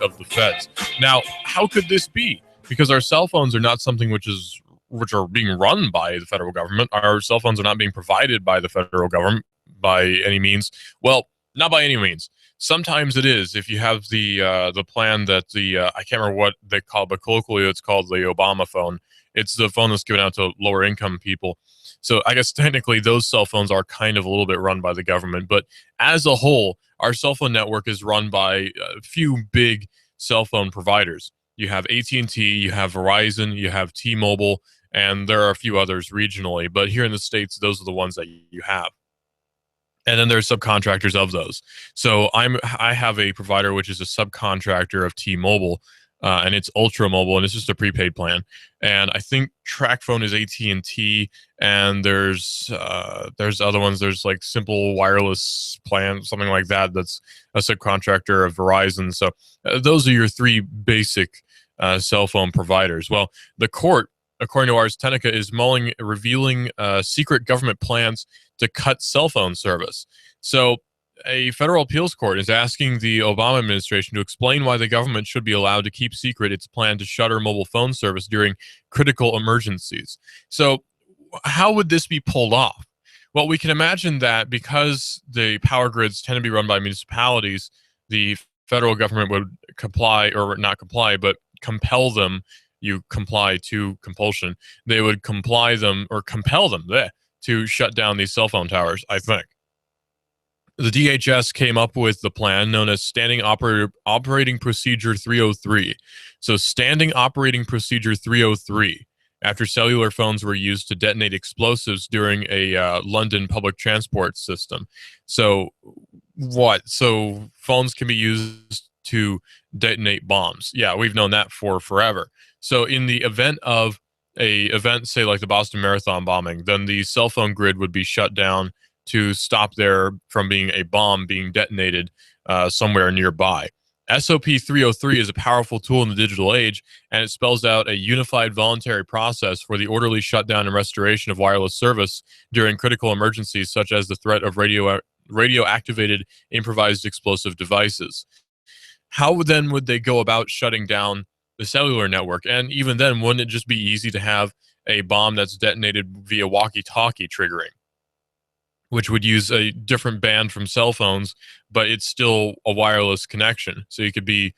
of the feds. Now, how could this be? Because our cell phones are not something which are being run by the federal government. Our cell phones are not being provided by the federal government by any means. Well, not by any means. Sometimes it is. If you have the plan that I can't remember what they call it, but colloquially it's called the Obama phone. It's the phone that's given out to lower income people. So I guess technically those cell phones are kind of a little bit run by the government, but as a whole, our cell phone network is run by a few big cell phone providers. You have AT&T, you have Verizon, you have T-Mobile, and there are a few others regionally. But here in the States, those are the ones that you have. And then there's subcontractors of those. So I have a provider which is a subcontractor of T-Mobile, and it's Ultra Mobile, and it's just a prepaid plan. And I think TracFone is AT&T, and there's other ones. There's like Simple Wireless Plan, something like that. That's a subcontractor of Verizon. So those are your three basic cell phone providers. Well, the court, according to Ars Technica, is revealing secret government plans to cut cell phone service. So a federal appeals court is asking the Obama administration to explain why the government should be allowed to keep secret its plan to shutter mobile phone service during critical emergencies. So how would this be pulled off? Well, we can imagine that because the power grids tend to be run by municipalities, the federal government would comply, or not comply, but compel them. You comply to compulsion. They would comply them or compel them to shut down these cell phone towers, I think. The DHS came up with the plan known as Standing Operating Procedure 303. So Standing Operating Procedure 303, after cellular phones were used to detonate explosives during a London public transport system. So what? So phones can be used to detonate bombs. Yeah, we've known that for forever. So in the event of a event, say like the Boston Marathon bombing, then the cell phone grid would be shut down to stop there from being a bomb being detonated somewhere nearby. SOP 303 is a powerful tool in the digital age, and it spells out a unified voluntary process for the orderly shutdown and restoration of wireless service during critical emergencies, such as the threat of radio-activated improvised explosive devices. How then would they go about shutting down the cellular network? And even then, wouldn't it just be easy to have a bomb that's detonated via walkie-talkie triggering, which would use a different band from cell phones, but it's still a wireless connection. So you could be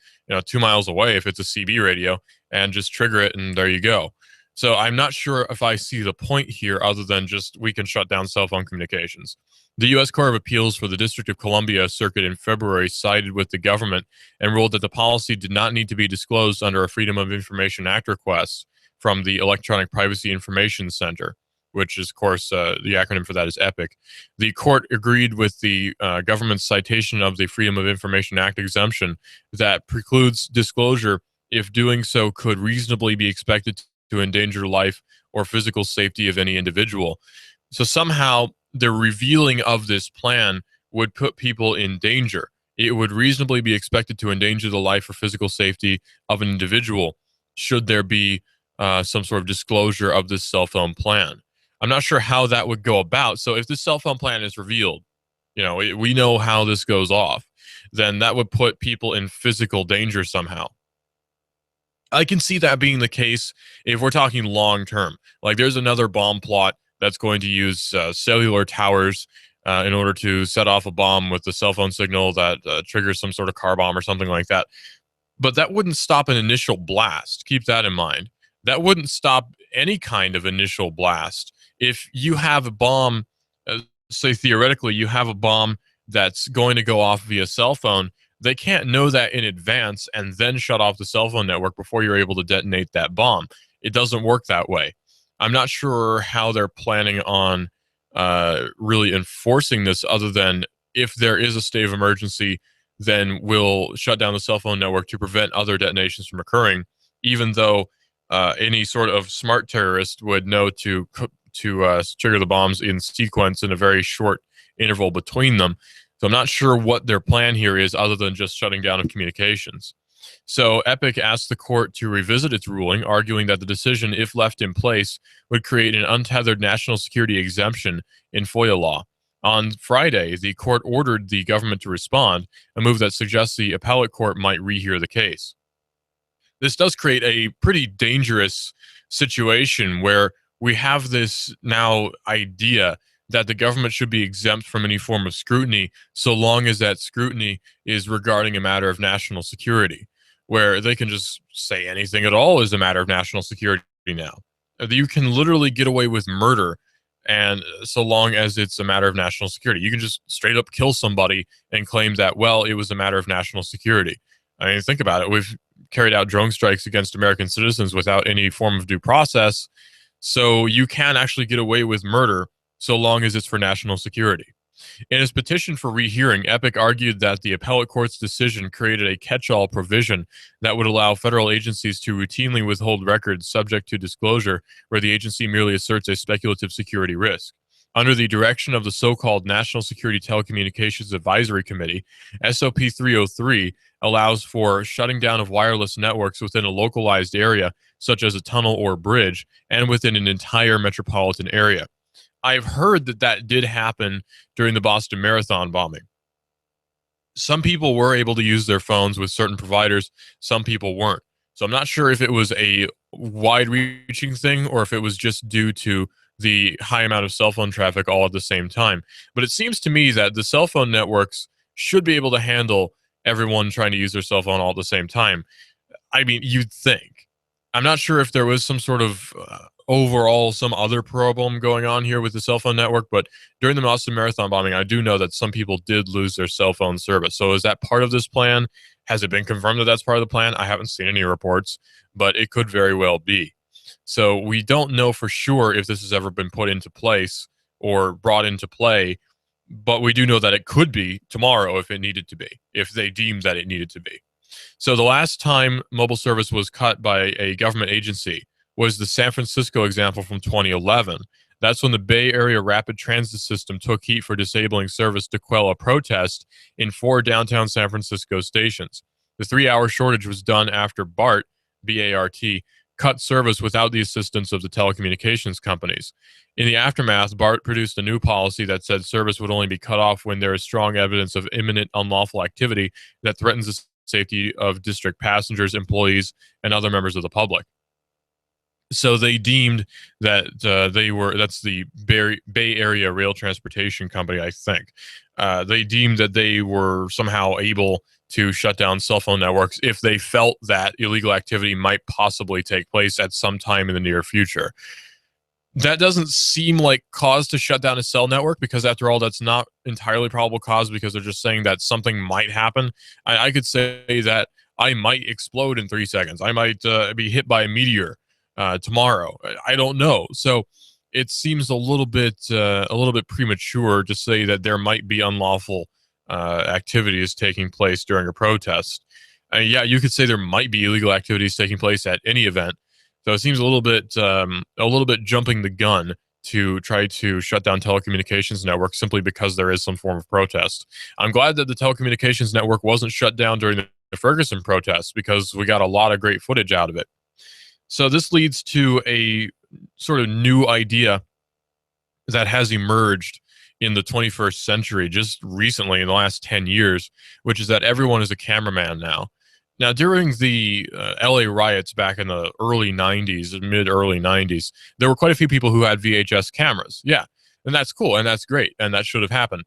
2 miles away if it's a CB radio and just trigger it, and there you go. So I'm not sure if I see the point here other than just we can shut down cell phone communications. The U.S. Court of Appeals for the District of Columbia Circuit in February sided with the government and ruled that the policy did not need to be disclosed under a Freedom of Information Act request from the Electronic Privacy Information Center, which is, of course, the acronym for that is EPIC. The court agreed with the government's citation of the Freedom of Information Act exemption that precludes disclosure if doing so could reasonably be expected to endanger life or physical safety of any individual. So somehow the revealing of this plan would put people in danger. It would reasonably be expected to endanger the life or physical safety of an individual should there be some sort of disclosure of this cell phone plan. I'm not sure how that would go about. So if the cell phone plan is revealed, we know how this goes off, then that would put people in physical danger somehow. I can see that being the case if we're talking long term. Like there's another bomb plot that's going to use cellular towers in order to set off a bomb with the cell phone signal that triggers some sort of car bomb or something like that. But that wouldn't stop an initial blast. Keep that in mind. That wouldn't stop any kind of initial blast. If you have a bomb, say theoretically, you have a bomb that's going to go off via cell phone, they can't know that in advance and then shut off the cell phone network before you're able to detonate that bomb. It doesn't work that way. I'm not sure how they're planning on really enforcing this other than if there is a state of emergency, then we'll shut down the cell phone network to prevent other detonations from occurring, even though any sort of smart terrorist would know to trigger the bombs in sequence in a very short interval between them. So I'm not sure what their plan here is other than just shutting down of communications. So EPIC asked the court to revisit its ruling, arguing that the decision, if left in place, would create an untethered national security exemption in FOIA law. On Friday, the court ordered the government to respond, a move that suggests the appellate court might rehear the case. This does create a pretty dangerous situation where we have this now idea that the government should be exempt from any form of scrutiny so long as that scrutiny is regarding a matter of national security, where they can just say anything at all is a matter of national security now. You can literally get away with murder, and so long as it's a matter of national security, you can just straight up kill somebody and claim that, well, it was a matter of national security. I mean, think about it. We've carried out drone strikes against American citizens without any form of due process. So you can actually get away with murder so long as it's for national security. In his petition for rehearing, Epic argued that the appellate court's decision created a catch all provision that would allow federal agencies to routinely withhold records subject to disclosure where the agency merely asserts a speculative security risk. Under the direction of the so called National Security Telecommunications Advisory Committee, SOP 303 allows for shutting down of wireless networks within a localized area, such as a tunnel or bridge, and within an entire metropolitan area. I've heard that that did happen during the Boston Marathon bombing. Some people were able to use their phones with certain providers, some people weren't. So I'm not sure if it was a wide reaching thing or if it was just due to the high amount of cell phone traffic all at the same time. But it seems to me that the cell phone networks should be able to handle everyone trying to use their cell phone all at the same time. I mean, you'd think. I'm not sure if there was some sort of overall some other problem going on here with the cell phone network, but during the Boston Marathon bombing, I do know that some people did lose their cell phone service. So is that part of this plan? Has it been confirmed that that's part of the plan? I haven't seen any reports, but it could very well be. So we don't know for sure if this has ever been put into place or brought into play, but we do know that it could be tomorrow if it needed to be, if they deemed that it needed to be. So the last time mobile service was cut by a government agency was the San Francisco example from 2011. That's when the Bay Area Rapid Transit System took heat for disabling service to quell a protest in 4 downtown San Francisco stations. The 3-hour shortage was done after BART, B-A-R-T, cut service without the assistance of the telecommunications companies. In the aftermath, BART produced a new policy that said service would only be cut off when there is strong evidence of imminent unlawful activity that threatens the safety of district passengers, employees, and other members of the public. So they deemed that that's the Bay Area Rail Transportation Company, I think. They deemed that they were somehow able to shut down cell phone networks if they felt that illegal activity might possibly take place at some time in the near future. That doesn't seem like cause to shut down a cell network because, after all, that's not entirely probable cause because they're just saying that something might happen. I could say that I might explode in 3 seconds. I might be hit by a meteor tomorrow. I don't know. So it seems a little bit premature to say that there might be unlawful activities taking place during a protest. Yeah, you could say there might be illegal activities taking place at any event. So it seems a little bit jumping the gun to try to shut down telecommunications networks simply because there is some form of protest. I'm glad that the telecommunications network wasn't shut down during the Ferguson protests because we got a lot of great footage out of it. So this leads to a sort of new idea that has emerged in the 21st century just recently in the last 10 years, which is that everyone is a cameraman now. Now, during the LA riots back in the early 90s, mid-early 90s, there were quite a few people who had VHS cameras. Yeah, and that's cool, and that's great, and that should have happened.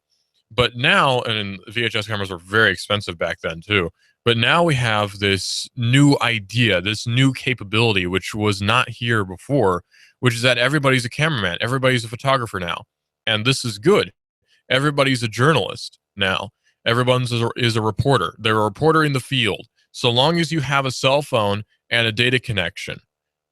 But now, and VHS cameras were very expensive back then too, but now we have this new idea, this new capability, which was not here before, which is that everybody's a cameraman, everybody's a photographer now. And this is good. Everybody's a journalist now. Everyone's is a reporter. They're a reporter in the field. So long as you have a cell phone and a data connection,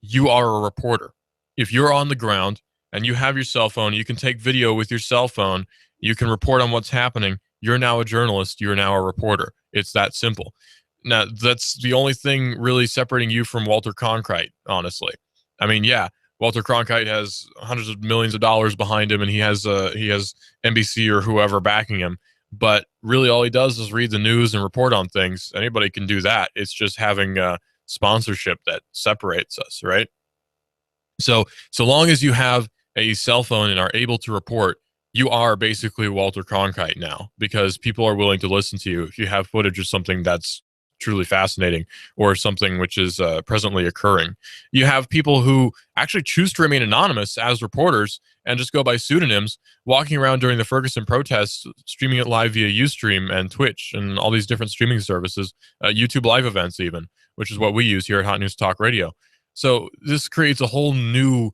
you are a reporter. If you're on the ground and you have your cell phone, you can take video with your cell phone, you can report on what's happening. You're now a journalist. You're now a reporter. It's that simple. Now, that's the only thing really separating you from Walter Cronkite, honestly. I mean, yeah, Walter Cronkite has hundreds of millions of dollars behind him, and he has NBC or whoever backing him. But really, all he does is read the news and report on things. Anybody can do that. It's just having sponsorship that separates us, right? So long as you have a cell phone and are able to report, You are basically Walter Cronkite now because people are willing to listen to you if you have footage of something that's truly fascinating or something which is presently occurring. You have people who actually choose to remain anonymous as reporters and just go by pseudonyms, walking around during the Ferguson protests, streaming it live via Ustream and Twitch and all these different streaming services, YouTube live events, even, which is what we use here at Hot News Talk Radio. So this creates a whole new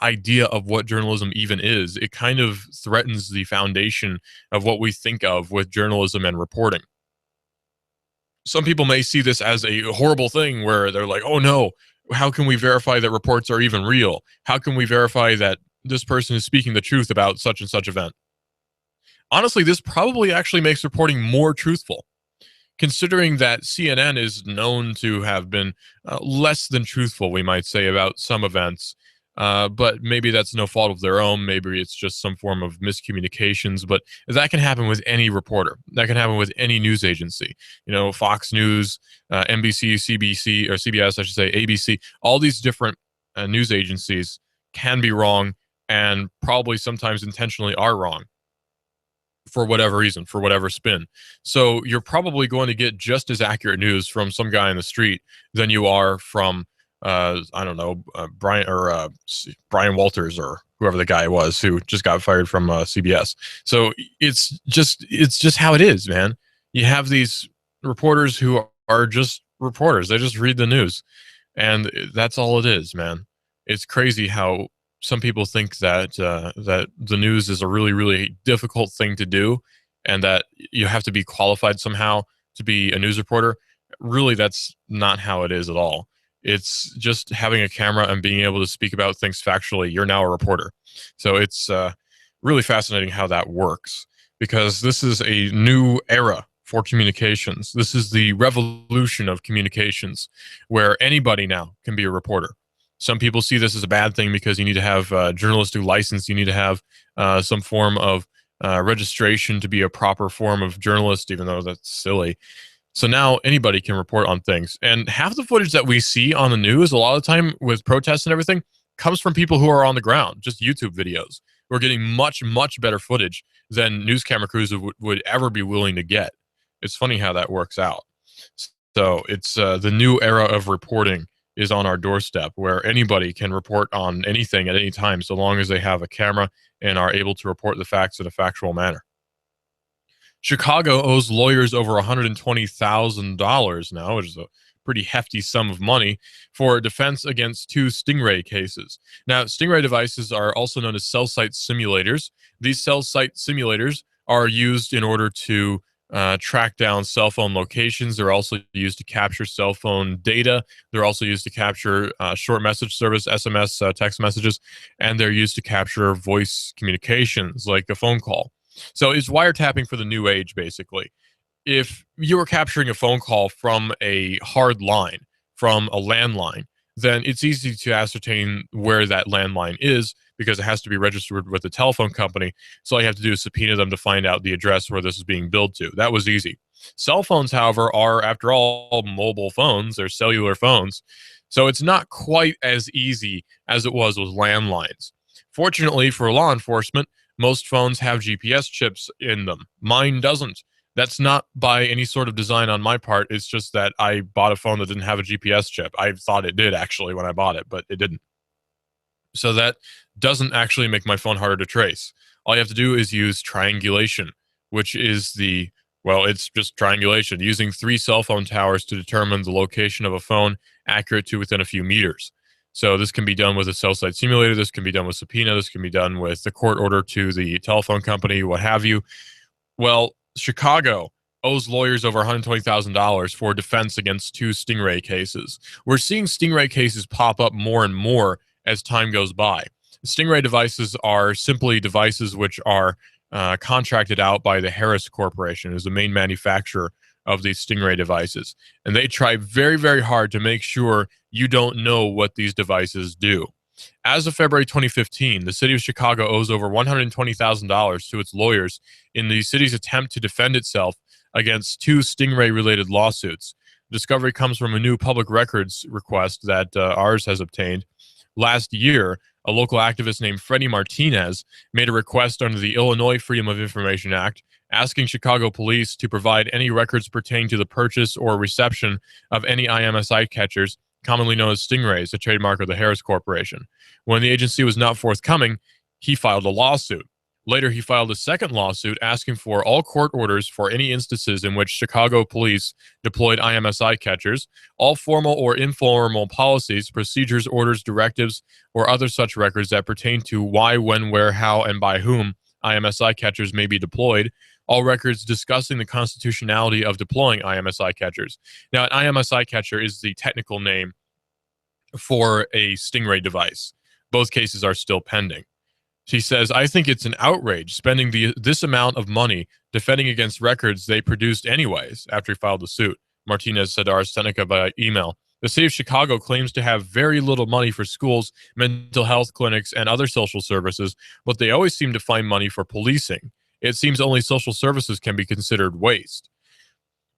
idea of what journalism even is. It kind of threatens the foundation of what we think of with journalism and reporting. Some people may see this as a horrible thing where they're like, oh no, how can we verify that reports are even real? How can we verify that this person is speaking the truth about such and such event? Honestly, this probably actually makes reporting more truthful, considering that CNN is known to have been less than truthful, we might say, about some events. But maybe that's no fault of their own. Maybe it's just some form of miscommunications. But that can happen with any reporter. That can happen with any news agency. You know, Fox News, NBC, CBC, or CBS, I should say, ABC. All these different news agencies can be wrong and probably sometimes intentionally are wrong for whatever reason, for whatever spin. So you're probably going to get just as accurate news from some guy in the street than you are from I don't know, Brian Walters or whoever the guy was who just got fired from CBS. So it's just how it is, man. You have these reporters who are just reporters. They just read the news, and that's all it is, man. It's crazy how some people think that that the news is a really difficult thing to do, and that you have to be qualified somehow to be a news reporter. Really, that's not how it is at all. It's just having a camera and being able to speak about things factually. You're now a reporter. So it's really fascinating how that works because this is a new era for communications. This is the revolution of communications where anybody now can be a reporter. Some people see this as a bad thing because you need to have a journalistic license. You need to have some form of registration to be a proper form of journalist, even though that's silly. So now anybody can report on things. And half the footage that we see on the news, a lot of the time with protests and everything, comes from people who are on the ground, just YouTube videos. We're getting much better footage than news camera crews would ever be willing to get. It's funny how that works out. So it's the new era of reporting is on our doorstep where anybody can report on anything at any time so long as they have a camera and are able to report the facts in a factual manner. Chicago owes lawyers over $120,000 now, which is a pretty hefty sum of money, for defense against two Stingray cases. Now, Stingray devices are also known as cell site simulators. These cell site simulators are used in order to track down cell phone locations. They're also used to capture cell phone data. They're also used to capture short message service, SMS, text messages, and they're used to capture voice communications like a phone call. So it's wiretapping for the new age, basically. If you were capturing a phone call from a hard line, from a landline, then it's easy to ascertain where that landline is because it has to be registered with the telephone company. So all you have to do is subpoena them to find out the address where this is being billed to. That was easy. Cell phones, however, are, after all, mobile phones. They're cellular phones. So it's not quite as easy as it was with landlines. Fortunately for law enforcement, most phones have GPS chips in them. Mine doesn't. That's not by any sort of design on my part. It's just that I bought a phone that didn't have a GPS chip. I thought it did actually when I bought it, but it didn't. So that doesn't actually make my phone harder to trace. All you have to do is use triangulation, which is it's just triangulation, using three cell phone towers to determine the location of a phone accurate to within a few meters. So this can be done with a cell site simulator. This can be done with subpoena. This can be done with the court order to the telephone company, what have you. Well, Chicago owes lawyers over $120,000 for defense against two Stingray cases. We're seeing Stingray cases pop up more and more as time goes by. Stingray devices are simply devices which are contracted out by the Harris Corporation, who's the main manufacturer of these Stingray devices. And they try very hard to make sure you don't know what these devices do. As of February 2015, the city of Chicago owes over $120,000 to its lawyers in the city's attempt to defend itself against two Stingray-related lawsuits. The discovery comes from a new public records request that ours has obtained, Last year, a local activist named Freddie Martinez made a request under the Illinois Freedom of Information Act asking Chicago police to provide any records pertaining to the purchase or reception of any IMSI catchers, commonly known as Stingrays, a trademark of the Harris Corporation. When the agency was not forthcoming, he filed a lawsuit. Later, he filed a second lawsuit asking for all court orders for any instances in which Chicago police deployed IMSI catchers, all formal or informal policies, procedures, orders, directives, or other such records that pertain to why, when, where, how, and by whom IMSI catchers may be deployed, all records discussing the constitutionality of deploying IMSI catchers. Now, an IMSI catcher is the technical name for a Stingray device. Both cases are still pending. She says, I think it's an outrage spending this amount of money defending against records they produced anyways after he filed the suit, Martinez said to Ars Technica by email. The city of Chicago claims to have very little money for schools, mental health clinics, and other social services, but they always seem to find money for policing. It seems only social services can be considered waste.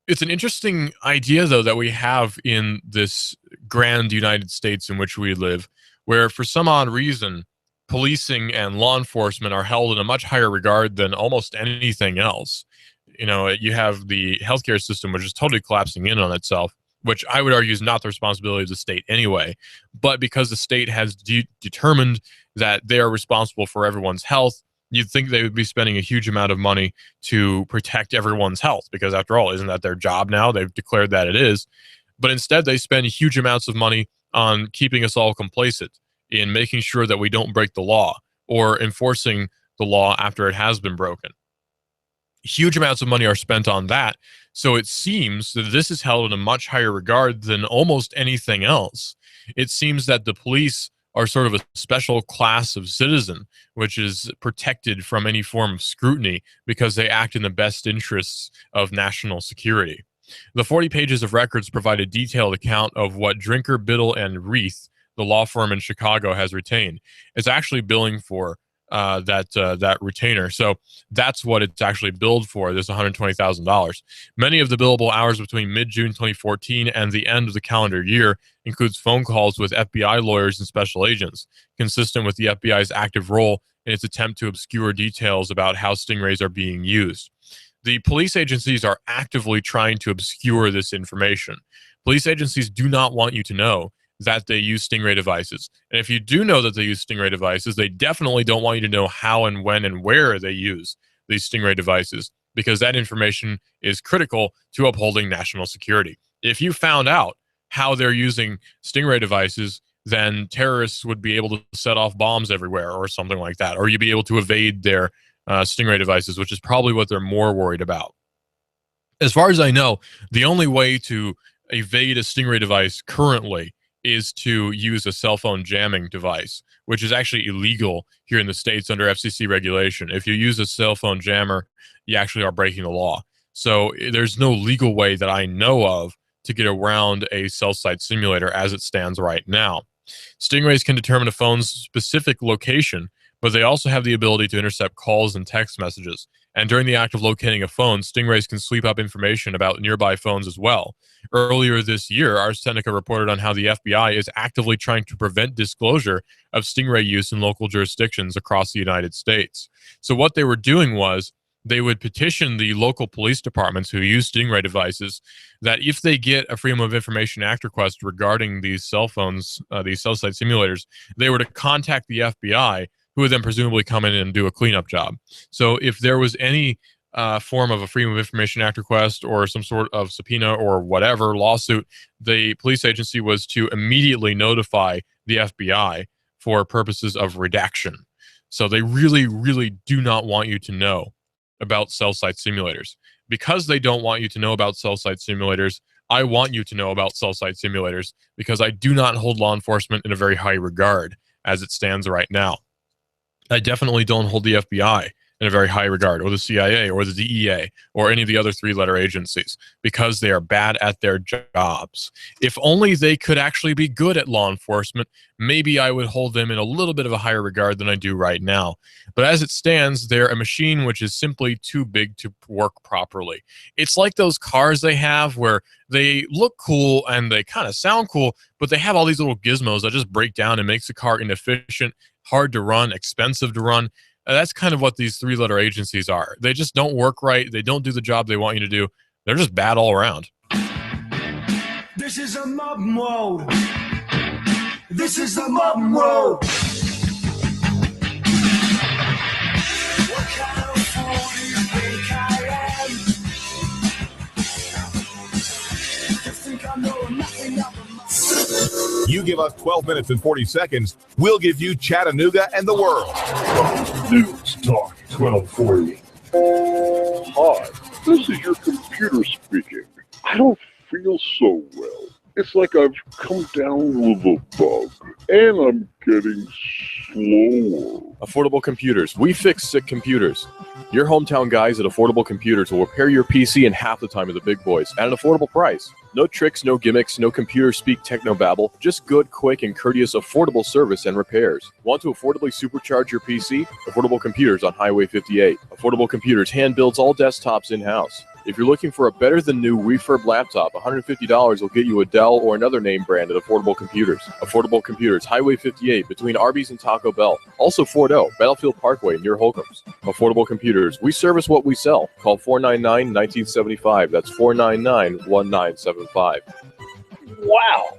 It's an interesting idea, though, that we have in this grand United States in which we live, where for some odd reason, policing and law enforcement are held in a much higher regard than almost anything else. You know, you have the healthcare system, which is totally collapsing in on itself, which I would argue is not the responsibility of the state anyway. But because the state has determined that they are responsible for everyone's health, you'd think they would be spending a huge amount of money to protect everyone's health, because after all, isn't that their job now? They've declared that it is. But instead, they spend huge amounts of money on keeping us all complacent, in making sure that we don't break the law or enforcing the law after it has been broken. Huge amounts of money are spent on that. So it seems that this is held in a much higher regard than almost anything else. It seems that the police are sort of a special class of citizen, which is protected from any form of scrutiny because they act in the best interests of national security. The 40 pages of records provide a detailed account of what Drinker, Biddle, and Reith, the law firm in Chicago, has retained. It's actually billing for that retainer. So that's what it's actually billed for, this $120,000. Many of the billable hours between mid-June 2014 and the end of the calendar year includes phone calls with FBI lawyers and special agents, consistent with the FBI's active role in its attempt to obscure details about how stingrays are being used. The police agencies are actively trying to obscure this information. Police agencies do not want you to know that they use Stingray devices. And if you do know that they use Stingray devices, they definitely don't want you to know how and when and where they use these Stingray devices, because that information is critical to upholding national security. If you found out how they're using Stingray devices, then terrorists would be able to set off bombs everywhere or something like that, or you'd be able to evade their Stingray devices, which is probably what they're more worried about. As far as I know, the only way to evade a Stingray device currently is to use a cell phone jamming device, which is actually illegal here in the States under FCC regulation. If you use a cell phone jammer, you actually are breaking the law. So there's no legal way that I know of to get around a cell site simulator as it stands right now. Stingrays can determine a phone's specific location, but they also have the ability to intercept calls and text messages. And during the act of locating a phone, stingrays can sweep up information about nearby phones as well. Earlier this year, Ars Technica reported on how the FBI is actively trying to prevent disclosure of stingray use in local jurisdictions across the United States. So what they were doing was they would petition the local police departments who use stingray devices that if they get a Freedom of Information Act request regarding these cell phones, these cell site simulators, they were to contact the FBI, who would then presumably come in and do a cleanup job. So if there was any form of a Freedom of Information Act request or some sort of subpoena or whatever lawsuit, the police agency was to immediately notify the FBI for purposes of redaction. So they really, really do not want you to know about cell site simulators. Because they don't want you to know about cell site simulators, I want you to know about cell site simulators, because I do not hold law enforcement in a very high regard as it stands right now. I definitely don't hold the FBI in a very high regard, or the CIA, or the DEA, or any of the other three-letter agencies, because they are bad at their jobs. If only they could actually be good at law enforcement, maybe I would hold them in a little bit of a higher regard than I do right now. But as it stands, they're a machine which is simply too big to work properly. It's like those cars they have where they look cool and they kind of sound cool, but they have all these little gizmos that just break down and makes the car inefficient, hard to run, expensive to run. That's kind of what these three-letter agencies are. They just don't work right. They don't do the job they want you to do. They're just bad all around. This is a mob mode. This is the mob mode. What kind of fool do you think I am? You think I know nothing of the You give us 12 minutes and 40 seconds, we'll give you Chattanooga and the world. News Talk 1240. Hi, this is your computer speaking. I don't feel so well. It's like I've come down with a bug, and I'm getting slower. Affordable Computers. We fix sick computers. Your hometown guys at Affordable Computers will repair your PC in half the time of the big boys at an affordable price. No tricks, no gimmicks, no computer speak technobabble. Just good, quick, and courteous affordable service and repairs. Want to affordably supercharge your PC? Affordable Computers on Highway 58. Affordable Computers hand builds all desktops in-house. If you're looking for a better-than-new refurb laptop, $150 will get you a Dell or another name brand at Affordable Computers. Affordable Computers, Highway 58, between Arby's and Taco Bell. Also Fort O, Battlefield Parkway near Holcomb's. Affordable Computers, we service what we sell. Call 499-1975. That's 499-1975. Wow,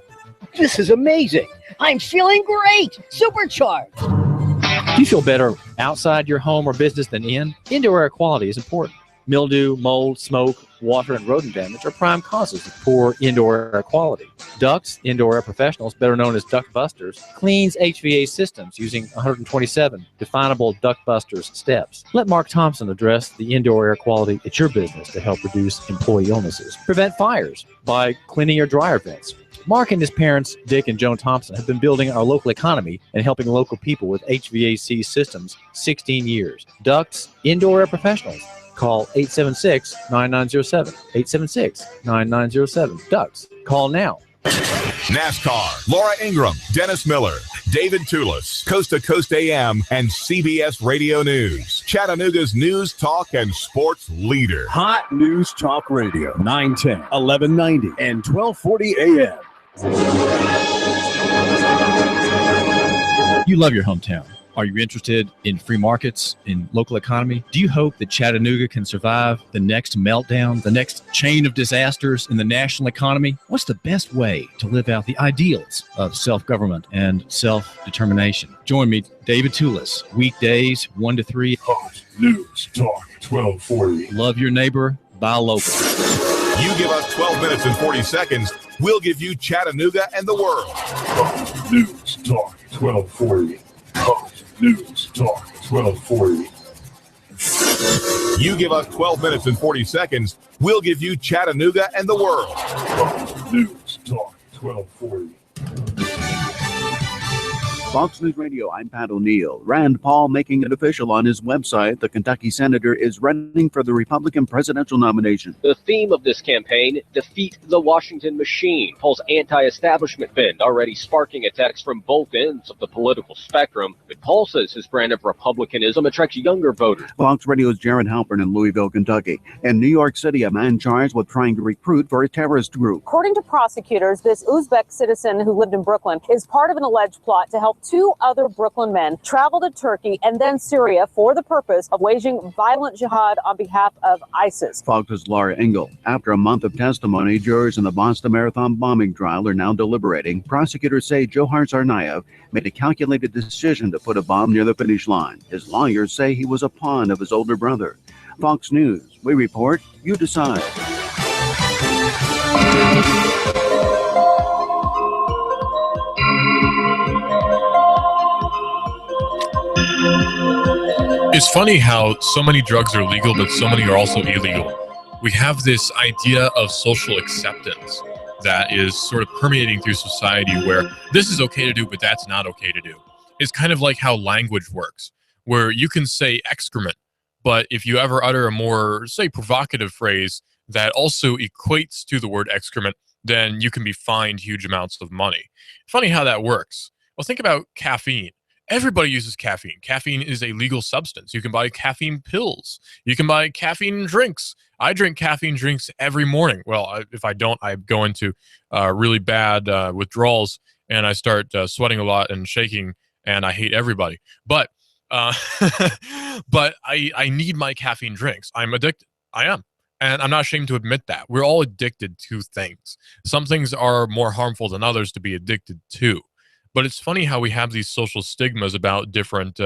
this is amazing. I'm feeling great. Supercharged. Do you feel better outside your home or business than in? Indoor air quality is important. Mildew, mold, smoke, water, and rodent damage are prime causes of poor indoor air quality. Ducts, Indoor Air Professionals, better known as Duct Busters, cleans HVAC systems using 127 definable Duct Busters steps. Let Mark Thompson address the indoor air quality at your business to help reduce employee illnesses. Prevent fires by cleaning your dryer vents. Mark and his parents, Dick and Joan Thompson, have been building our local economy and helping local people with HVAC systems 16 years. Ducts, Indoor Air Professionals. Call 876-9907. 876-9907. Ducks. Call now. NASCAR, Laura Ingram, Dennis Miller, David Toulis, Coast to Coast AM, and CBS Radio News. Chattanooga's news, talk, and sports leader. Hot News Talk Radio, 910, 1190, and 1240 AM. You love your hometown. Are you interested in free markets, in local economy? Do you hope that Chattanooga can survive the next meltdown, the next chain of disasters in the national economy? What's the best way to live out the ideals of self-government and self-determination? Join me, David Toulis, weekdays 1 to 3. Hot News Talk 1240. Love your neighbor, buy local. You give us 12 minutes and 40 seconds, we'll give you Chattanooga and the world. Hot News Talk 1240. Hot News Talk 1240. You give us 12 minutes and 40 seconds, we'll give you Chattanooga and the world. Hot News Talk 1240. Fox News Radio, I'm Pat O'Neill. Rand Paul making it official on his website. The Kentucky senator is running for the Republican presidential nomination. The theme of this campaign, defeat the Washington machine. Paul's anti-establishment bend already sparking attacks from both ends of the political spectrum. But Paul says his brand of republicanism attracts younger voters. Fox Radio's Jared Halpern in Louisville, Kentucky. In New York City, a man charged with trying to recruit for a terrorist group. According to prosecutors, this Uzbek citizen who lived in Brooklyn is part of an alleged plot to help 2 other Brooklyn men travel to Turkey and then Syria for the purpose of waging violent jihad on behalf of ISIS. Fox's Laura Engel. After a month of testimony, jurors in the Boston Marathon bombing trial are now deliberating. Prosecutors say Johar Tsarnaev made a calculated decision to put a bomb near the finish line. His lawyers say he was a pawn of his older brother. Fox News. We report, you decide. It's funny how so many drugs are legal, but so many are also illegal. We have this idea of social acceptance that is sort of permeating through society where this is okay to do, but that's not okay to do. It's kind of like how language works, where you can say excrement, But if you ever utter a more, say, provocative phrase that also equates to the word excrement, then you can be fined huge amounts of money. Funny how that works. Well, think about caffeine. Everybody uses caffeine. Caffeine is a legal substance. You can buy caffeine pills. You can buy caffeine drinks. I drink caffeine drinks every morning. Well, if I don't, I go into really bad withdrawals, and I start sweating a lot and shaking, and I hate everybody. But but I need my caffeine drinks. I'm addicted. I am. And I'm not ashamed to admit that. We're all addicted to things. Some things are more harmful than others to be addicted to. But it's funny how we have these social stigmas about different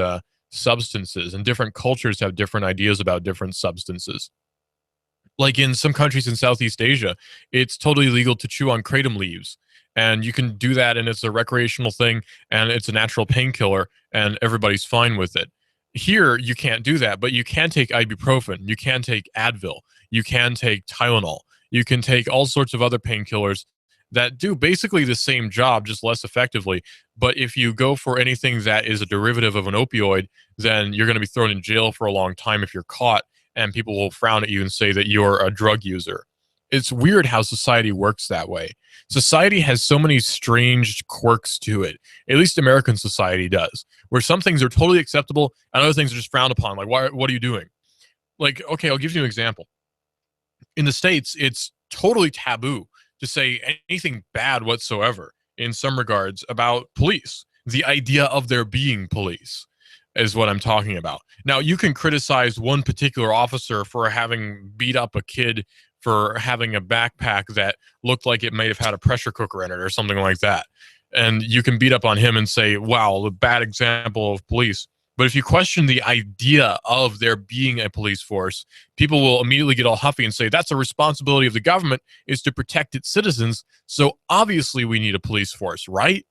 substances, and different cultures have different ideas about different substances. Like in some countries in Southeast Asia, it's totally legal to chew on kratom leaves. And you can do that, and it's a recreational thing, and it's a natural painkiller, and everybody's fine with it. Here, you can't do that, but you can take ibuprofen, you can take Advil, you can take Tylenol, you can take all sorts of other painkillers that do basically the same job, just less effectively. But if you go for anything that is a derivative of an opioid, then you're going to be thrown in jail for a long time if you're caught, and people will frown at you and say that you're a drug user. It's weird how society works that way. Society has so many strange quirks to it. At least American society does, where some things are totally acceptable and other things are just frowned upon. Like, what are you doing? Like, okay, I'll give you an example. In the States, it's totally taboo to say anything bad whatsoever in some regards about police. The idea of there being police is what I'm talking about. Now, you can criticize one particular officer for having beat up a kid for having a backpack that looked like it might have had a pressure cooker in it or something like that. And you can beat up on him and say, wow, the bad example of police. But if you question the idea of there being a police force, people will immediately get all huffy and say that's a responsibility of the government, is to protect its citizens. So obviously we need a police force, right?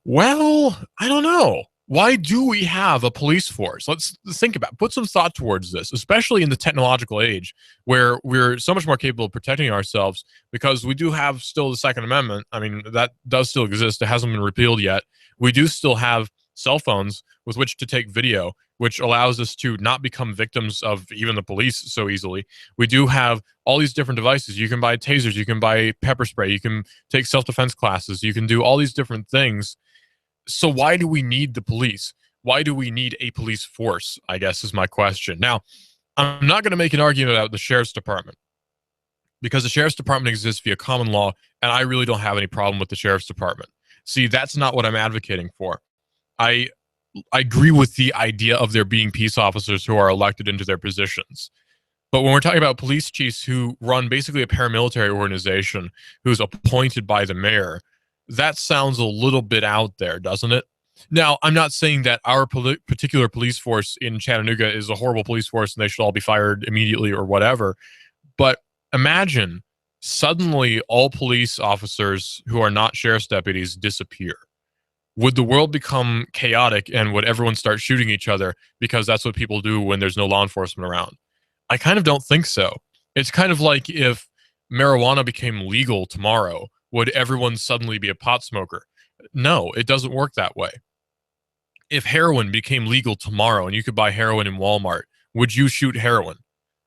Well, I don't know. Why do we have a police force? Let's think about it. Put some thought towards this, especially in the technological age where we're so much more capable of protecting ourselves, because we do have still the Second Amendment. I mean, that does still exist. It hasn't been repealed yet. We do still have cell phones with which to take video, which allows us to not become victims of even the police so easily. We do have all these different devices. You can buy tasers, you can buy pepper spray, you can take self-defense classes, you can do all these different things. So why do we need the police? Why do we need a police force, I guess, is my question. Now, I'm not going to make an argument about the sheriff's department, because the sheriff's department exists via common law, and I really don't have any problem with the sheriff's department. See, that's not what I'm advocating for. I agree with the idea of there being peace officers who are elected into their positions. But when we're talking about police chiefs who run basically a paramilitary organization who's appointed by the mayor, that sounds a little bit out there, doesn't it? Now, I'm not saying that our particular police force in Chattanooga is a horrible police force and they should all be fired immediately or whatever. But imagine suddenly all police officers who are not sheriff's deputies disappear. Would the world become chaotic, and would everyone start shooting each other because that's what people do when there's no law enforcement around? I kind of don't think so. It's kind of like if marijuana became legal tomorrow, would everyone suddenly be a pot smoker? No, it doesn't work that way. If heroin became legal tomorrow and you could buy heroin in Walmart, would you shoot heroin?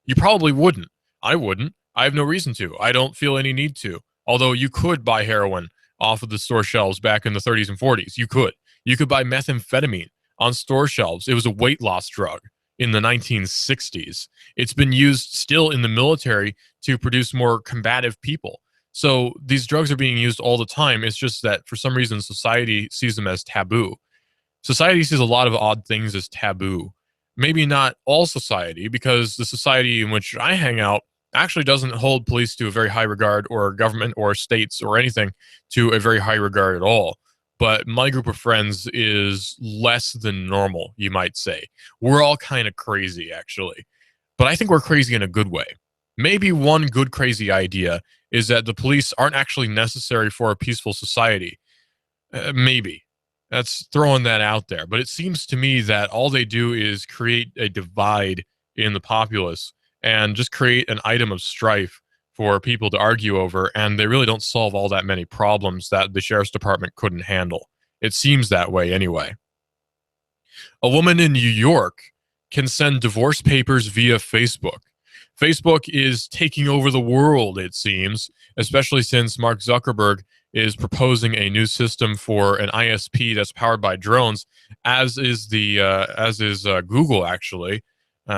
You probably wouldn't. I wouldn't. I have no reason to. I don't feel any need to. Although you could buy heroin off of the store shelves back in the 30s and 40s. You could. You could buy methamphetamine on store shelves. It was a weight loss drug in the 1960s. It's been used still in the military to produce more combative people. So these drugs are being used all the time. It's just that for some reason, society sees them as taboo. Society sees a lot of odd things as taboo. Maybe not all society, because the society in which I hang out actually doesn't hold police to a very high regard, or government or states or anything to a very high regard at all. But my group of friends is less than normal, you might say. We're all kind of crazy, actually. But I think we're crazy in a good way. Maybe one good crazy idea is that the police aren't actually necessary for a peaceful society. Maybe. That's throwing that out there. But it seems to me that all they do is create a divide in the populace and just create an item of strife for people to argue over, and they really don't solve all that many problems that the sheriff's department couldn't handle. It seems that way anyway. A woman in New York can send divorce papers via Facebook. Facebook is taking over the world, it seems, especially since Mark Zuckerberg is proposing a new system for an ISP that's powered by drones, as is Google, actually.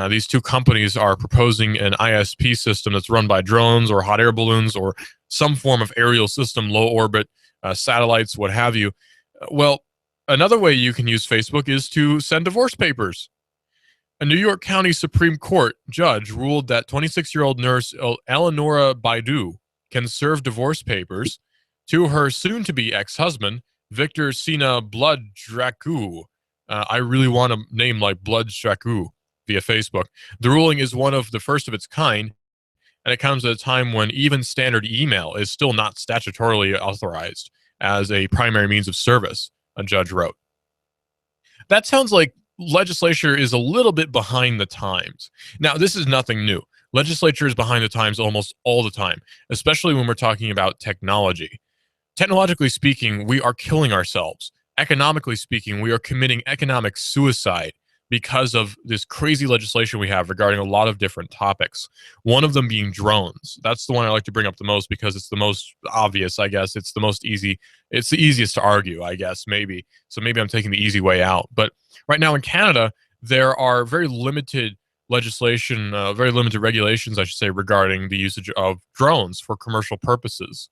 These two companies are proposing an ISP system that's run by drones or hot air balloons or some form of aerial system, low orbit, satellites, what have you. Well, another way you can use Facebook is to send divorce papers. A New York County Supreme Court judge ruled that 26-year-old nurse Eleonora Baidu can serve divorce papers to her soon-to-be ex-husband, Victor Sina Blood-Dracu. I really want a name like Blood-Dracu via Facebook. The ruling is one of the first of its kind, and it comes at a time when even standard email is still not statutorily authorized as a primary means of service, a judge wrote. That sounds like legislature is a little bit behind the times. Now, this is nothing new. Legislature is behind the times almost all the time, especially when we're talking about technology. Technologically speaking, we are killing ourselves. Economically speaking, we are committing economic suicide because of this crazy legislation we have regarding a lot of different topics. One of them being drones. That's the one I like to bring up the most because it's the most obvious, I guess. It's the most easy. It's the easiest to argue, I guess, maybe. So maybe I'm taking the easy way out. But right now in Canada, there are very limited legislation, very limited regulations, I should say, regarding the usage of drones for commercial purposes.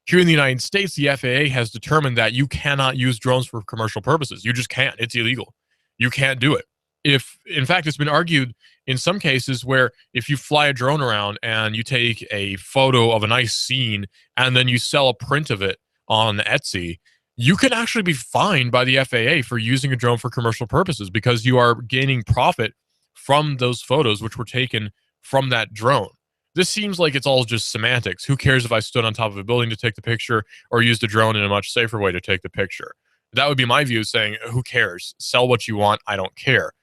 Here in the United States, the FAA has determined that you cannot use drones for commercial purposes. You just can't. It's illegal. You can't do it. In fact, it's been argued in some cases where if you fly a drone around and you take a photo of a nice scene and then you sell a print of it on Etsy, you can actually be fined by the FAA for using a drone for commercial purposes because you are gaining profit from those photos which were taken from that drone. This seems like it's all just semantics. Who cares if I stood on top of a building to take the picture or used a drone in a much safer way to take the picture? That would be my view, saying, who cares? Sell what you want. I don't care.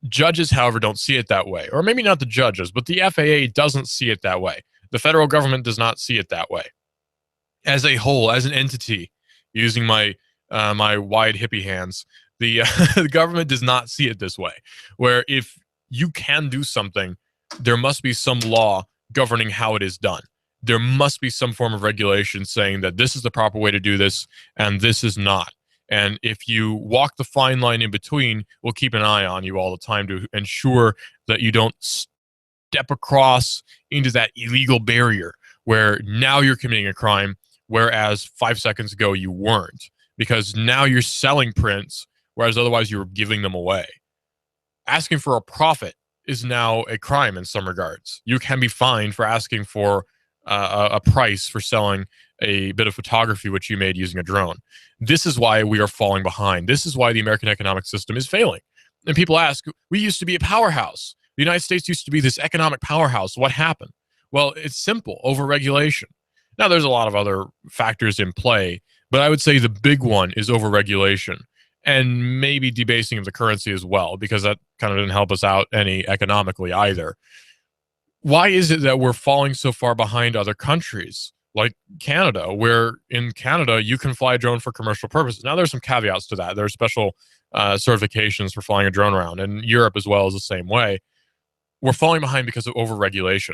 Judges, however, don't see it that way. Or maybe not the judges, but the FAA doesn't see it that way. The federal government does not see it that way. As a whole, as an entity, using my wide hippie hands, the government does not see it this way, where if you can do something, there must be some law governing how it is done. There must be some form of regulation saying that this is the proper way to do this and this is not. And if you walk the fine line in between, we'll keep an eye on you all the time to ensure that you don't step across into that illegal barrier where now you're committing a crime, whereas 5 seconds ago you weren't. Because now you're selling prints, whereas otherwise you were giving them away. Asking for a profit is now a crime in some regards. You can be fined for asking for a price for selling a bit of photography which you made using a drone. This is why we are falling behind. This is why the American economic system is failing. And people ask, we used to be a powerhouse. The United States used to be this economic powerhouse. What happened? Well, it's simple, overregulation. Now, there's a lot of other factors in play, but I would say the big one is overregulation and maybe debasing of the currency as well, because that kind of didn't help us out any economically either. Why is it that we're falling so far behind other countries like Canada, where in Canada you can fly a drone for commercial purposes? Now, there's some caveats to that. There are special certifications for flying a drone around, and Europe as well is the same way. We're falling behind because of overregulation.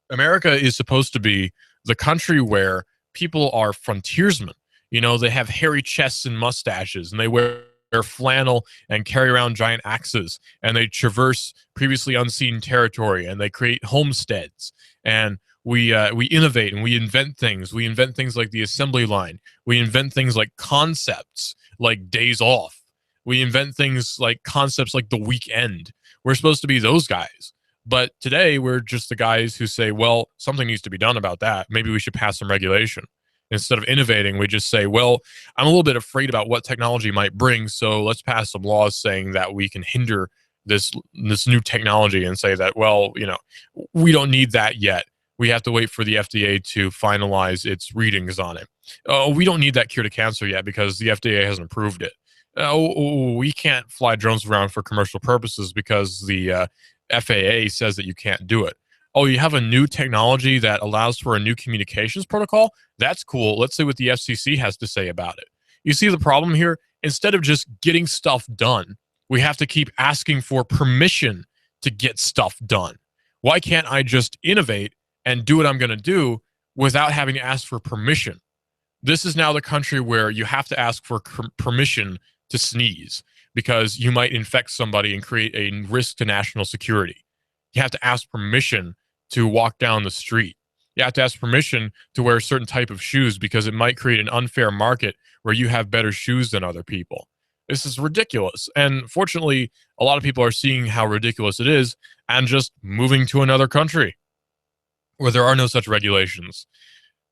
America is supposed to be the country where people are frontiersmen. You know, they have hairy chests and mustaches, and they wear flannel and carry around giant axes, and they traverse previously unseen territory, and they create homesteads, and we innovate and we invent things. We invent things like the assembly line. We invent things like concepts like days off. We invent things like concepts like the weekend. We're supposed to be those guys. But today we're just the guys who say, well, something needs to be done about that. Maybe we should pass some regulation. Instead of innovating, we just say, well, I'm a little bit afraid about what technology might bring, so let's pass some laws saying that we can hinder this new technology and say that, well, you know, we don't need that yet. We have to wait for the FDA to finalize its readings on it. Oh, we don't need that cure to cancer yet because the FDA hasn't approved it. Oh, we can't fly drones around for commercial purposes because the FAA says that you can't do it. Oh, you have a new technology that allows for a new communications protocol? That's cool. Let's see what the FCC has to say about it. You see the problem here? Instead of just getting stuff done, We have to keep asking for permission to get stuff done. Why can't I just innovate and do what I'm going to do without having to ask for permission? This is now the country where you have to ask for permission to sneeze because you might infect somebody and create a risk to national security. You have to ask permission to walk down the street. You have to ask permission to wear a certain type of shoes because it might create an unfair market where you have better shoes than other people. This is ridiculous. And fortunately, a lot of people are seeing how ridiculous it is and just moving to another country where there are no such regulations.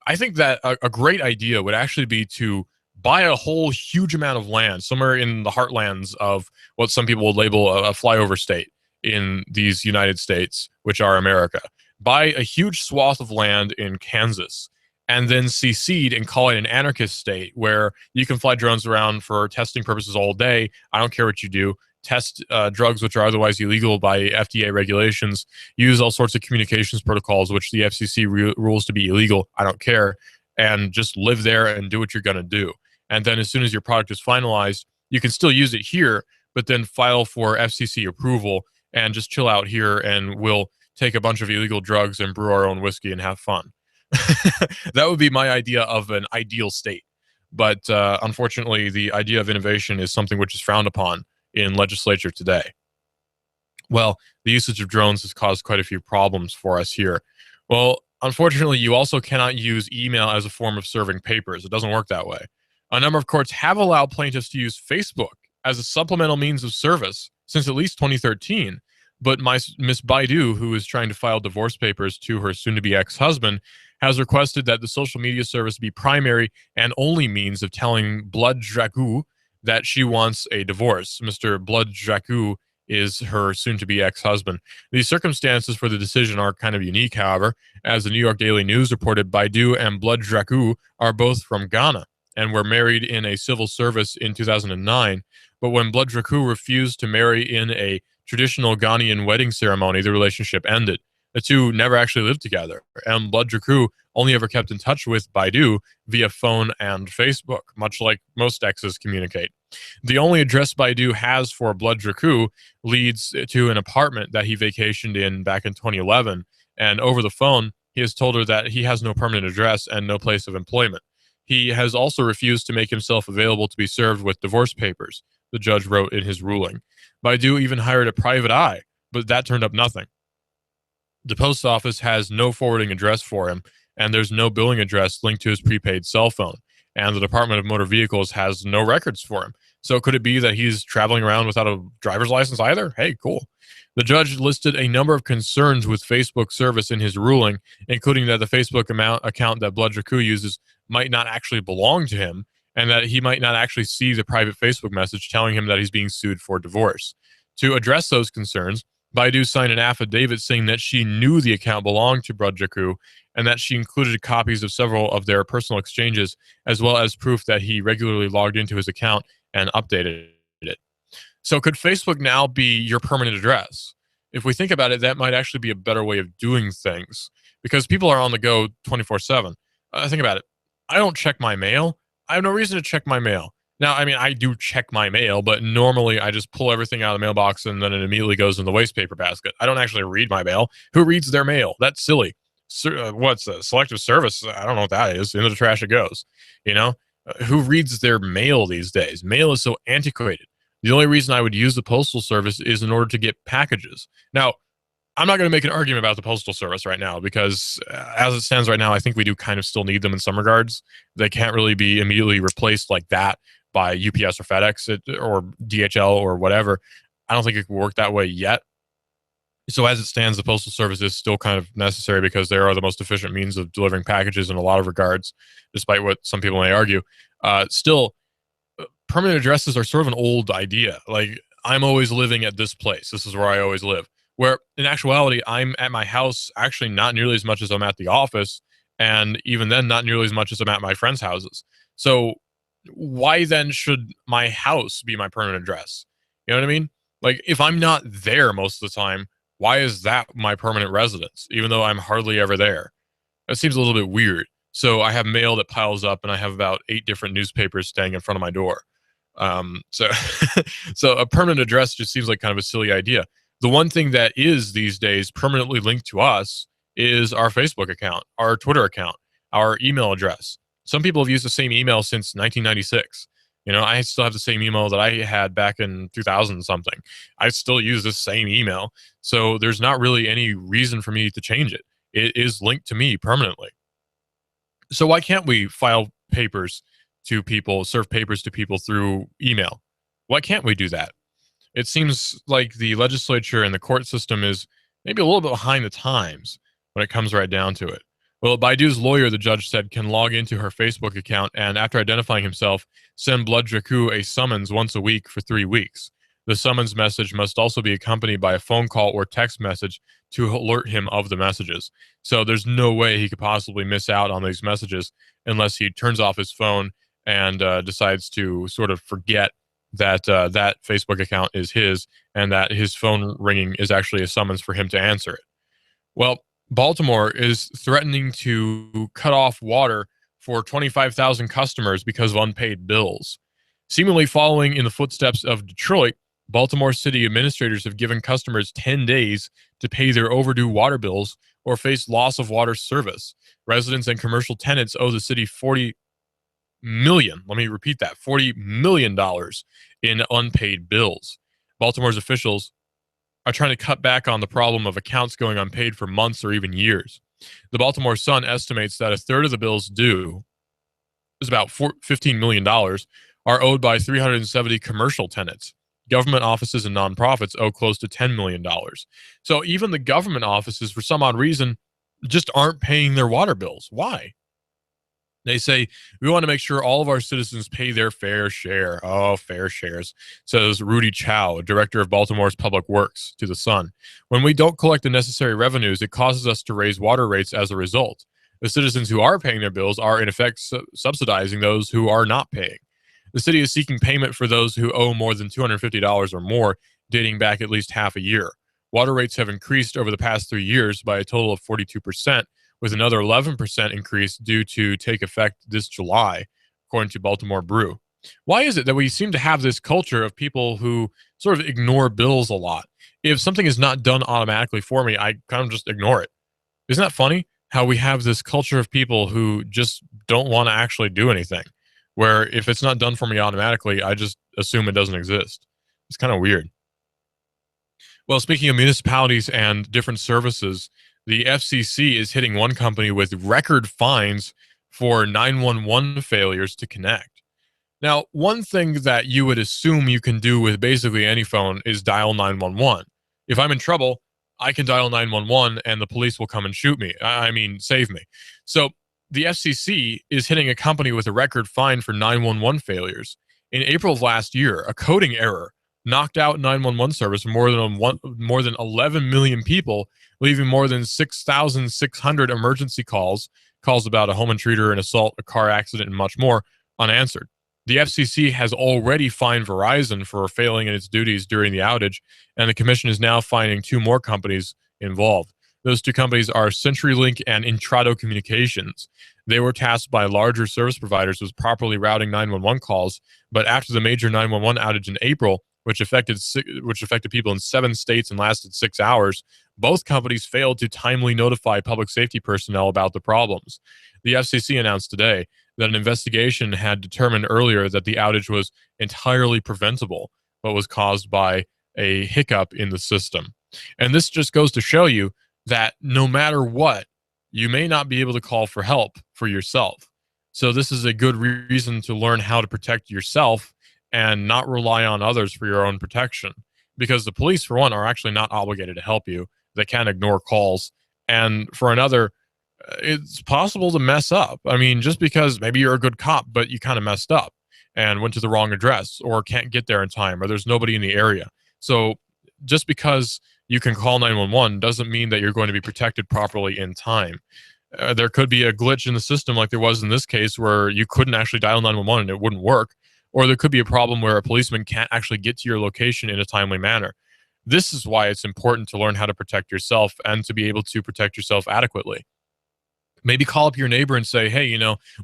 I think that a great idea would actually be to buy a whole huge amount of land somewhere in the heartlands of what some people would label a flyover state in these United States, which are America. Buy a huge swath of land in Kansas and then secede and call it an anarchist state where you can fly drones around for testing purposes all day. I don't care what you do. Test drugs which are otherwise illegal by FDA regulations. Use all sorts of communications protocols which the FCC rules to be illegal. I don't care. And just live there and do what you're going to do. And then as soon as your product is finalized, you can still use it here, but then file for FCC approval and just chill out here, and we'll take a bunch of illegal drugs and brew our own whiskey and have fun. That would be my idea of an ideal state. But unfortunately, the idea of innovation is something which is frowned upon in legislature today. Well, the usage of drones has caused quite a few problems for us here. Well, unfortunately, you also cannot use email as a form of serving papers. It doesn't work that way. A number of courts have allowed plaintiffs to use Facebook as a supplemental means of service since at least 2013. But Miss Baidu, who is trying to file divorce papers to her soon-to-be ex-husband, has requested that the social media service be primary and only means of telling Blood Dragou that she wants a divorce. Mr. Blood Dragou is her soon-to-be ex-husband. The circumstances for the decision are kind of unique, however. As the New York Daily News reported, Baidu and Blood Dragou are both from Ghana and were married in a civil service in 2009. But when Blood Dragou refused to marry in a traditional Ghanaian wedding ceremony, the relationship ended. The two never actually lived together, and Blood Dragou only ever kept in touch with Baidu via phone and Facebook, much like most exes communicate. The only address Baidu has for Blood Dragou leads to an apartment that he vacationed in back in 2011, and over the phone, he has told her that he has no permanent address and no place of employment. He has also refused to make himself available to be served with divorce papers, the judge wrote in his ruling. Baidu even hired a private eye, but that turned up nothing. The post office has no forwarding address for him, and there's no billing address linked to his prepaid cell phone. And the Department of Motor Vehicles has no records for him. So could it be that he's traveling around without a driver's license either? Hey, cool. The judge listed a number of concerns with Facebook service in his ruling, including that the Facebook account that Blood Dragou uses might not actually belong to him, and that he might not actually see the private Facebook message telling him that he's being sued for divorce. To address those concerns, Baidu signed an affidavit saying that she knew the account belonged to Blood Dragou and that she included copies of several of their personal exchanges, as well as proof that he regularly logged into his account and updated it. So could Facebook now be your permanent address? If we think about it, that might actually be a better way of doing things because people are on the go 24/7. Think about it. I don't check my mail. I have no reason to check my mail. Now, I mean, I do check my mail, but normally I just pull everything out of the mailbox and then it immediately goes in the waste paper basket. I don't actually read my mail. Who reads their mail? That's silly. What's a selective service? I don't know what that is. Into the trash it goes. You know, who reads their mail these days? Mail is so antiquated. The only reason I would use the postal service is in order to get packages. Now, I'm not going to make an argument about the postal service right now because as it stands right now, I think we do kind of still need them in some regards. They can't really be immediately replaced like that by UPS or FedEx or DHL or whatever. I don't think it can work that way yet. So as it stands, the postal service is still kind of necessary because they are the most efficient means of delivering packages in a lot of regards, despite what some people may argue. Still, permanent addresses are sort of an old idea. Like, I'm always living at this place. This is where I always live. Where in actuality, I'm at my house actually not nearly as much as I'm at the office. And even then, not nearly as much as I'm at my friends' houses. So why then should my house be my permanent address? You know what I mean? Like, if I'm not there most of the time, why is that my permanent residence, even though I'm hardly ever there? That seems a little bit weird. So I have mail that piles up, and I have about 8 different newspapers staying in front of my door. So, so a permanent address just seems like kind of a silly idea. The one thing that is these days permanently linked to us is our Facebook account, our Twitter account, our email address. Some people have used the same email since 1996. You know, I still have the same email that I had back in 2000 something. I still use the same email. So there's not really any reason for me to change it. It is linked to me permanently. So why can't we file papers to people, serve papers to people through email? Why can't we do that? It seems like the legislature and the court system is maybe a little bit behind the times when it comes right down to it. Well, Baidu's lawyer, the judge said, can log into her Facebook account and, after identifying himself, send Blood Dracu a summons once a week for 3 weeks. The summons message must also be accompanied by a phone call or text message to alert him of the messages. So there's no way he could possibly miss out on these messages unless he turns off his phone and decides to sort of forget that that Facebook account is his and that his phone ringing is actually a summons for him to answer it. Well, Baltimore is threatening to cut off water for 25,000 customers because of unpaid bills. Seemingly following in the footsteps of Detroit, Baltimore city administrators have given customers 10 days to pay their overdue water bills or face loss of water service. Residents and commercial tenants owe the city $40 million. Let me repeat that, $40 million in unpaid bills. Baltimore's officials are trying to cut back on the problem of accounts going unpaid for months or even years. The Baltimore Sun estimates that a third of the bills due, is about $15 million, are owed by 370 commercial tenants. Government offices and nonprofits owe close to $10 million. So even the government offices, for some odd reason, just aren't paying their water bills. Why? They say, we want to make sure all of our citizens pay their fair share. Oh, fair shares, says Rudy Chow, director of Baltimore's Public Works, to The Sun. When we don't collect the necessary revenues, it causes us to raise water rates as a result. The citizens who are paying their bills are, in effect, subsidizing those who are not paying. The city is seeking payment for those who owe more than $250 or more, dating back at least half a year. Water rates have increased over the past 3 years by a total of 42%, with another 11% increase due to take effect this July, according to Baltimore Brew. Why is it that we seem to have this culture of people who sort of ignore bills a lot? If something is not done automatically for me, I kind of just ignore it. Isn't that funny? How we have this culture of people who just don't want to actually do anything, where if it's not done for me automatically, I just assume it doesn't exist. It's kind of weird. Well, speaking of municipalities and different services, the FCC is hitting one company with record fines for 911 failures to connect. Now, one thing that you would assume you can do with basically any phone is dial 911. If I'm in trouble, I can dial 911 and the police will come and shoot me. I mean, save me. So the FCC is hitting a company with a record fine for 911 failures. In April of last year, a coding error knocked out 911 service for more than 11 million people, leaving more than 6,600 emergency calls about a home intruder, an assault, a car accident, and much more, unanswered. The FCC has already fined Verizon for failing in its duties during the outage, and the commission is now fining 2 more companies involved. Those 2 companies are CenturyLink and Intrado Communications. They were tasked by larger service providers with properly routing 911 calls, but after the major 911 outage in April, which affected people in 7 states and lasted 6 hours, both companies failed to timely notify public safety personnel about the problems. The FCC announced today that an investigation had determined earlier that the outage was entirely preventable, but was caused by a hiccup in the system. And this just goes to show you that no matter what, you may not be able to call for help for yourself. So this is a good reason to learn how to protect yourself and not rely on others for your own protection. Because the police, for one, are actually not obligated to help you. They can ignore calls. And for another, it's possible to mess up. I mean, just because maybe you're a good cop, but you kind of messed up and went to the wrong address or can't get there in time or there's nobody in the area. So just because you can call 911 doesn't mean that you're going to be protected properly in time. There could be a glitch in the system like there was in this case where you couldn't actually dial 911 and it wouldn't work. Or there could be a problem where a policeman can't actually get to your location in a timely manner. This is why it's important to learn how to protect yourself and to be able to protect yourself adequately. Maybe call up your neighbor and say, hey,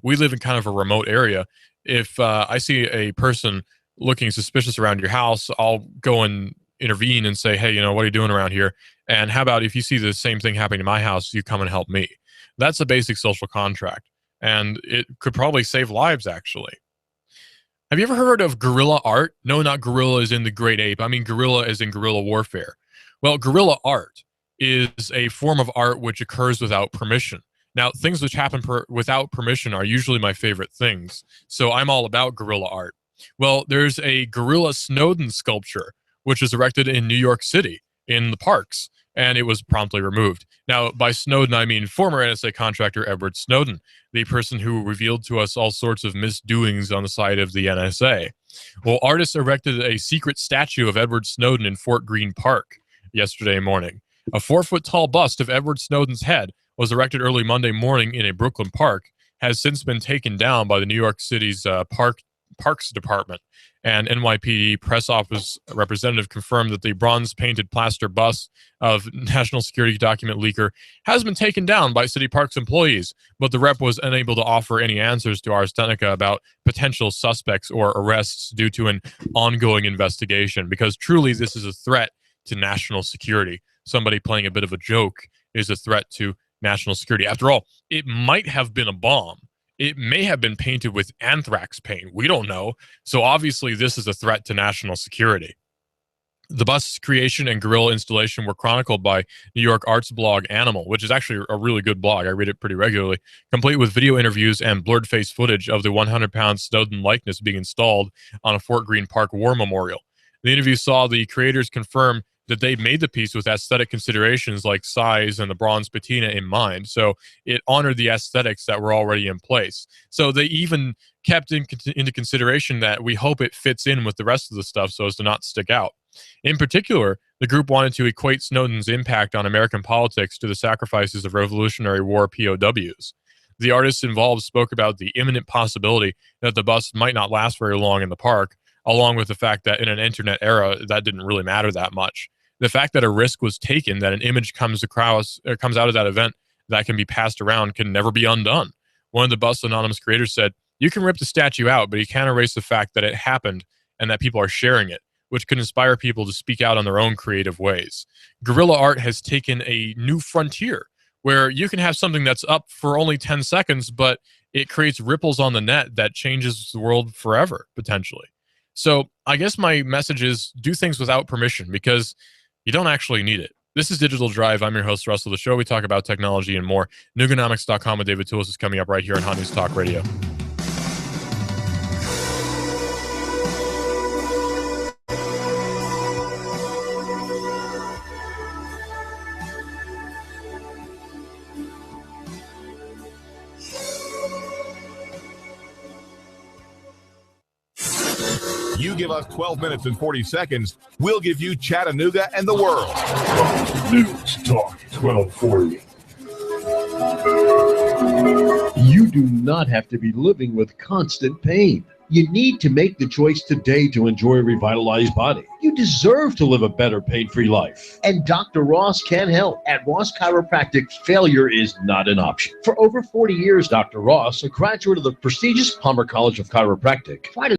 we live in kind of a remote area. If I see a person looking suspicious around your house, I'll go and intervene and say, hey, what are you doing around here? And how about if you see the same thing happening to my house, you come and help me? That's a basic social contract. And it could probably save lives, actually. Have you ever heard of guerrilla art? No, not gorilla as in the great ape. I mean guerrilla as in guerrilla warfare. Well, guerrilla art is a form of art which occurs without permission. Now, things which happen without permission are usually my favorite things. So I'm all about guerrilla art. Well, there's a Gorilla Snowden sculpture, which was erected in New York City in the parks, and it was promptly removed. Now, by Snowden, I mean former NSA contractor Edward Snowden, the person who revealed to us all sorts of misdoings on the side of the NSA. Well, artists erected a secret statue of Edward Snowden in Fort Greene Park yesterday morning. A 4-foot-tall bust of Edward Snowden's head was erected early Monday morning in a Brooklyn park, has since been taken down by the New York City's Parks Department. And NYPD press office representative confirmed that the bronze-painted plaster bust of national security document leaker has been taken down by City Parks employees, but the rep was unable to offer any answers to Ars Technica about potential suspects or arrests due to an ongoing investigation, because truly this is a threat to national security. Somebody playing a bit of a joke is a threat to national security. After all, it might have been a bomb. It may have been painted with anthrax paint. We don't know. So obviously this is a threat to national security. The bust's creation and guerrilla installation were chronicled by New York arts blog Animal, which is actually a really good blog. I read it pretty regularly, complete with video interviews and blurred face footage of the 100-pound Snowden likeness being installed on a Fort Greene Park war memorial. The interview saw the creators confirm that they made the piece with aesthetic considerations like size and the bronze patina in mind. So it honored the aesthetics that were already in place. So they even kept into consideration that we hope it fits in with the rest of the stuff so as to not stick out. In particular, the group wanted to equate Snowden's impact on American politics to the sacrifices of Revolutionary War POWs. The artists involved spoke about the imminent possibility that the bust might not last very long in the park, along with the fact that in an internet era, that didn't really matter that much. The fact that a risk was taken that an image comes out of that event that can be passed around can never be undone. One of the bust's anonymous creators said, "You can rip the statue out, but you can't erase the fact that it happened and that people are sharing it, which could inspire people to speak out on their own creative ways." Guerrilla art has taken a new frontier where you can have something that's up for only 10 seconds, but it creates ripples on the net that changes the world forever, potentially. So I guess my message is do things without permission, because you don't actually need it. This is Digital Drive. I'm your host, Russell. The show we talk about technology and more. Nuganomics.com with David Toulis is coming up right here on Hot News Talk Radio. You give us 12 minutes and 40 seconds, we'll give you Chattanooga and the world. News Talk 1240. You do not have to be living with constant pain. You need to make the choice today to enjoy a revitalized body. You deserve to live a better pain-free life. And Dr. Ross can help. At Ross Chiropractic, failure is not an option. For over 40 years, Dr. Ross, a graduate of the prestigious Palmer College of Chiropractic, tried